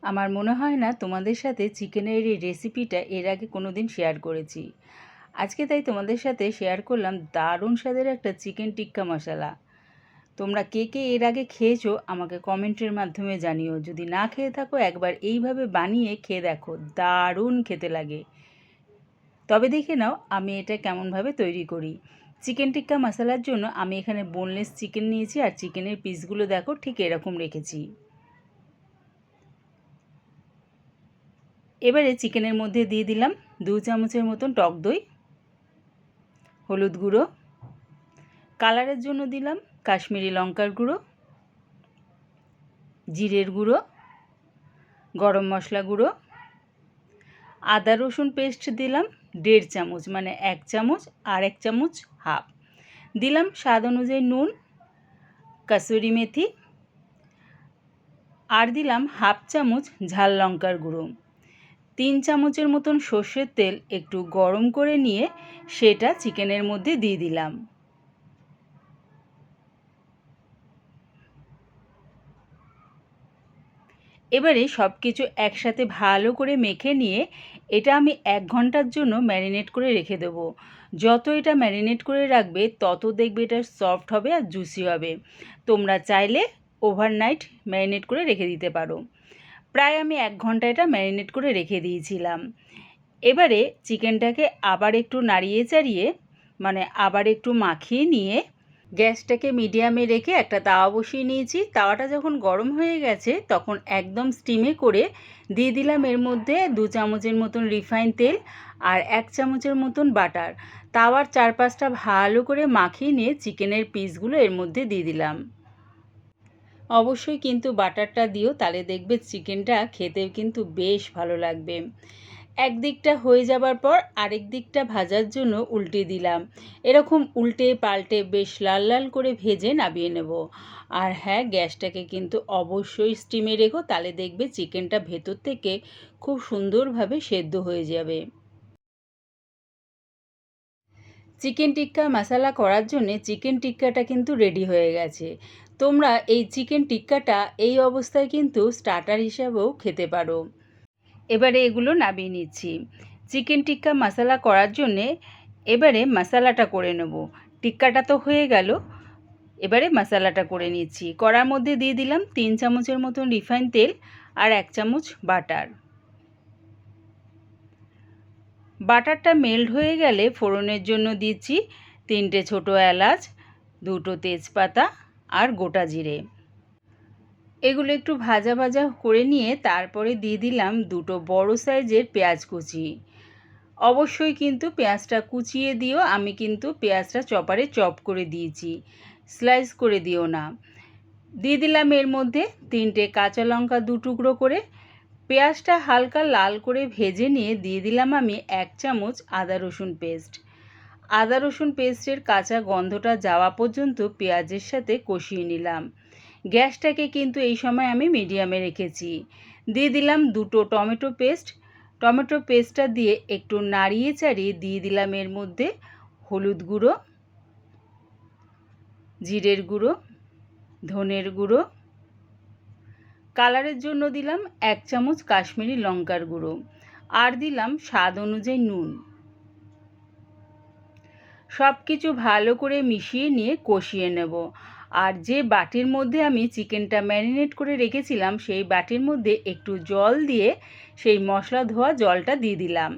আমার মনে হয় না তোমাদের সাথে চিকেনের এই রেসিপিটা এর আগে কোনো দিন শেয়ার করেছি। আজকে তাই তোমাদের সাথে শেয়ার করলাম দারুণ স্বাদের একটা চিকেন টিক্কা মশলা। তোমরা কে কে এর আগে খেয়েছো আমাকে কমেন্টের মাধ্যমে জানিও। যদি না খেয়ে থাকো একবার এইভাবে বানিয়ে খেয়ে দেখো, দারুণ খেতে লাগে। তবে দেখে নাও আমি এটা কেমনভাবে তৈরি করি। চিকেন টিক্কা মশলার জন্য আমি এখানে বোনলেস চিকেন নিয়েছি, আর চিকেনের পিসগুলো দেখো ঠিক এরকম রেখেছি। এবারে চিকেনের মধ্যে দিয়ে দিলাম 2 চামচের মতন টক দই, হলুদ গুঁড়ো, কালারের জন্য দিলাম কাশ্মীরি লঙ্কার গুঁড়ো, জিরের গুঁড়ো, গরম মশলা গুঁড়ো, আদা রসুন পেস্ট দিলাম 1.5 চামচ, মানে 1 চামচ আর 1 চামচ হাফ দিলাম, স্বাদ অনুযায়ী নুন, কসুরি মেথি, আর দিলাম হাফ চামচ ঝাল লঙ্কার গুঁড়ো। 3 চামচের মতন সর্ষের তেল একটু গরম করে নিয়ে সেটা চিকেনের মধ্যে দিয়ে দিলাম। এবারে সব কিছু একসাথে ভালো করে মেখে নিয়ে এটা আমি 1 ঘন্টার জন্য ম্যারিনেট করে রেখে দেবো। যত এটা ম্যারিনেট করে রাখবে তত দেখবে এটা সফট হবে আর জুসি হবে। তোমরা চাইলে ওভারনাইট ম্যারিনেট করে রেখে দিতে পারো। প্রায় আমি 1 ঘন্টা এটা ম্যারিনেট করে রেখে দিয়েছিলাম। এবারে চিকেনটাকে আবার একটু নাড়িয়ে চাড়িয়ে, মানে আবার একটু মাখিয়ে নিয়ে গ্যাসটাকে মিডিয়ামে রেখে একটা তাওয়া বসিয়ে নিয়েছি। তাওয়াটা যখন গরম হয়ে গেছে তখন একদম স্টিমে করে দিয়ে দিলাম এর মধ্যে 2 চামচের মতন রিফাইন তেল আর 1 চামচের মতন বাটার। তাওয়ার চারপাশটা ভালো করে মাখিয়ে নিয়ে চিকেনের পিসগুলো এর মধ্যে দিয়ে দিলাম। অবশ্যই কিন্তু বাটারটা দিও, তাহলে দেখবে চিকেনটা খেতে কিন্তু বেশ ভালো লাগবে। এক দিকটা হয়ে যাবার পর আরেক দিকটা ভাজার জন্য উল্টে দিলাম। এরকম উল্টে পাল্টে বেশ লাল লাল করে ভেজে নামিয়ে নেব। আর হ্যাঁ, গ্যাসটাকে কিন্তু অবশ্যই স্টিমে রেখো, তাহলে দেখবে চিকেনটা ভেতর থেকে খুব সুন্দরভাবে সেদ্ধ হয়ে যাবে। চিকেন টিক্কা মশলা করার জন্যে চিকেন টিক্কাটা কিন্তু রেডি হয়ে গেছে। তোমরা এই চিকেন টিক্কাটা এই অবস্থায় কিন্তু স্টার্টার হিসাবেও খেতে পারো। এবারে এগুলো নামিয়ে নিচ্ছি। চিকেন টিক্কা মশলা করার জন্যে এবারে মশলাটা করে নেব। টিক্কাটা তো হয়ে গেল, এবারে মশলাটা করে নিচ্ছি। কড়ার মধ্যে দিয়ে দিলাম 3 চামচের মতন রিফাইন তেল আর 1 চামচ বাটার। বাটারটা মেল্ট হয়ে গেলে ফোড়নের জন্য দিচ্ছি 3টে ছোটো এলাচ, 2টো তেজপাতা আর গোটা জিরে। এগুলো একটু ভাজা ভাজা করে নিয়ে তারপরে দিয়ে দিলাম 2টো বড় সাইজের পেঁয়াজ কুচি। অবশ্যই কিন্তু পেঁয়াজটা কুচিয়ে দিও, আমি কিন্তু পেঁয়াজটা চপারে চপ করে দিয়েছি, স্লাইস করে দিও না। দিয়ে দিলাম এর মধ্যে 3টে কাঁচা লঙ্কা 2 টুকরো করে। পেঁয়াজটা হালকা লাল করে ভেজে নিয়ে দিয়ে দিলাম আমি 1 চামচ আদা রসুন পেস্ট। আদা রসুন পেস্টের কাঁচা গন্ধটা যাওয়া পর্যন্ত পেঁয়াজের সাথে কষিয়ে নিলাম। গ্যাসটাকে কিন্তু এই সময় আমি মিডিয়ামে রেখেছি। দিয়ে দিলাম 2টো টমেটো পেস্ট। টমেটো পেস্টটা দিয়ে একটু নাড়িয়ে চাড়িয়ে দিয়ে দিলাম এর মধ্যে হলুদ গুঁড়ো, জিরের গুঁড়ো, ধনের গুঁড়ো, কালারের জন্য দিলাম 1 চামচ কাশ্মীরি লঙ্কার গুঁড়ো, আর দিলাম স্বাদ অনুযায়ী নুন। সব কিছু ভালো করে মিশিয়ে নিয়ে কষিয়ে নেব। আর যে বাটির মধ্যে আমি চিকেনটা ম্যারিনেট করে রেখেছিলাম সেই বাটির মধ্যে একটু জল দিয়ে সেই মশলা ধোয়া জলটা দিয়ে দিলাম।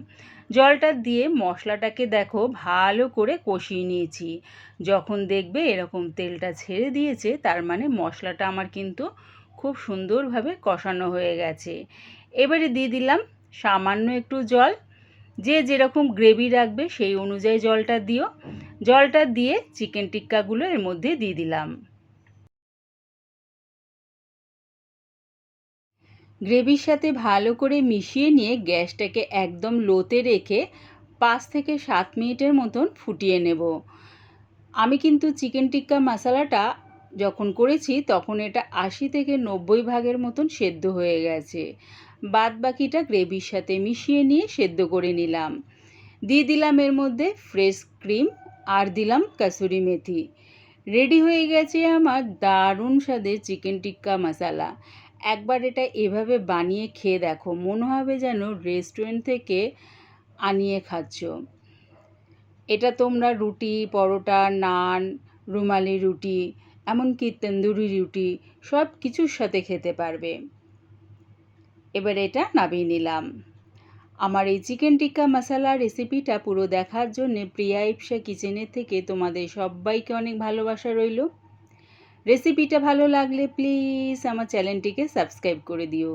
জলটা দিয়ে মশলাটাকে দেখো ভালো করে কষিয়ে নিয়েছি। যখন দেখবে এরকম তেলটা ছেড়ে দিয়েছে তার মানে মশলাটা আমার কিন্তু খুব সুন্দরভাবে কষানো হয়ে গেছে। এবারে দিয়ে দিলাম সামান্য একটু জল। যে যেরকম গ্রেভি রাখবে সেই অনুযায়ী জলটা দিও। জলটা দিয়ে চিকেন টিক্কাগুলো এর মধ্যে দিয়ে দিলাম। গ্রেভির সাথে ভালো করে মিশিয়ে নিয়ে গ্যাসটাকে একদম লোতে রেখে 5 থেকে 7 মিনিটের মতন ফুটিয়ে নেব। আমি কিন্তু চিকেন টিক্কা মশলাটা যখন করেছি তখন এটা 80 থেকে 90 ভাগের মতন সেদ্ধ হয়ে গেছে। বাদ বাকিটা গ্রেভির সাথে মিশিয়ে নিয়ে সেদ্ধ করে নিলাম। দিয়ে দিলাম এর মধ্যে ফ্রেশ ক্রিম আর দিলাম কসুরি মেথি। রেডি হয়ে গেছে আমার দারুণ স্বাদের চিকেন টিক্কা মশলা। একবার এটা এভাবে বানিয়ে খেয়ে দেখো, মনে হবে যেন রেস্টুরেন্ট থেকে আনিয়ে খাচ্ছ। এটা তোমরা রুটি, পরোটা, নান, রুমালি রুটি, এমনকি তন্দুরি রুটি সব কিছুর সাথে খেতে পারবে। এবার এটা নামিয়ে নিলাম। আমার এই চিকেন টিক্কা মশলা রেসিপিটা পুরো দেখার জন্যে প্রিয়া ইপসা কিচেনের থেকে তোমাদের সবাইকে অনেক ভালোবাসা রইল। রেসিপিটা ভালো লাগলে প্লিজ আমার চ্যানেলটিকে সাবস্ক্রাইব করে দিও।